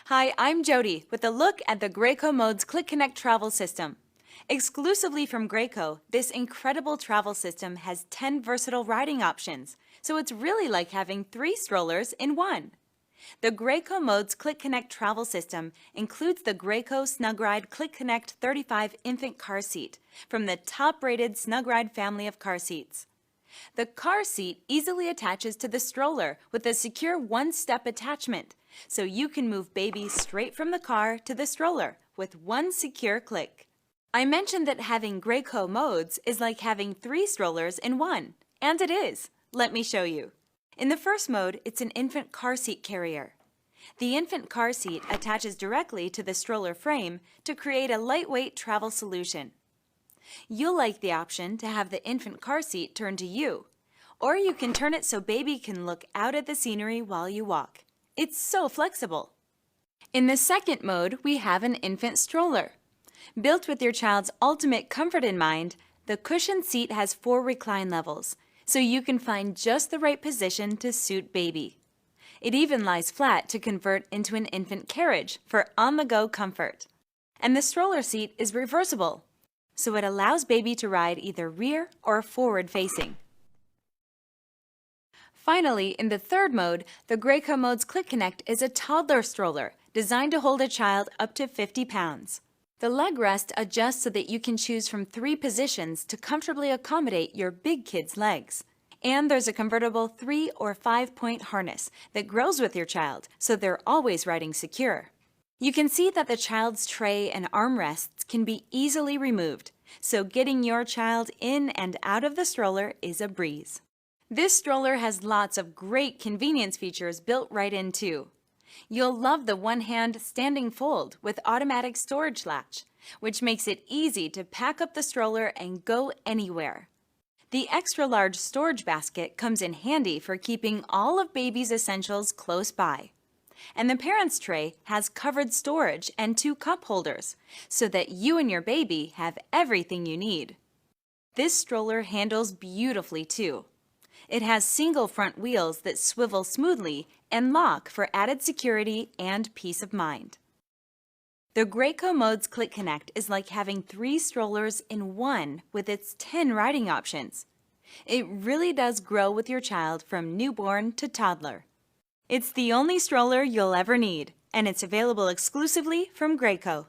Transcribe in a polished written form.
Hi, I'm Jody with a look at the Graco Modes Click Connect travel system. Exclusively from Graco, this incredible travel system has 10 versatile riding options, so it's really like having 3 strollers in one. The Graco Modes Click Connect travel system includes the Graco SnugRide Click Connect 35 infant car seat from the top-rated SnugRide family of car seats. The car seat easily attaches to the stroller with a secure one-step attachment, so you can move baby straight from the car to the stroller with one secure click. I mentioned that having Graco modes is like having 3 strollers in one, and it is. Let me show you. In the first mode, it's an infant car seat carrier. The infant car seat attaches directly to the stroller frame to create a lightweight travel solution. You'll like the option to have the infant car seat turned to you, or you can turn it so baby can look out at the scenery while you walk. It's so flexible. In the second mode, we have an infant stroller. Built with your child's ultimate comfort in mind, the cushioned seat has 4 recline levels, so you can find just the right position to suit baby. It even lies flat to convert into an infant carriage for on-the-go comfort. And the stroller seat is reversible, so it allows baby to ride either rear or forward-facing. Finally, in the third mode, the Graco Modes Click Connect is a toddler stroller designed to hold a child up to 50 pounds. The leg rest adjusts so that you can choose from 3 positions to comfortably accommodate your big kid's legs. And there's a convertible 3- or 5-point harness that grows with your child, so they're always riding secure. You can see that the child's tray and armrests can be easily removed, so getting your child in and out of the stroller is a breeze. This stroller has lots of great convenience features built right in too. You'll love the one-hand standing fold with automatic storage latch, which makes it easy to pack up the stroller and go anywhere. The extra-large storage basket comes in handy for keeping all of baby's essentials close by. And the parent's tray has covered storage and 2 cup holders, so that you and your baby have everything you need. This stroller handles beautifully too. It has single front wheels that swivel smoothly and lock for added security and peace of mind. The Graco Modes Click Connect is like having 3 strollers in one with its 10 riding options. It really does grow with your child from newborn to toddler. It's the only stroller you'll ever need, and it's available exclusively from Graco.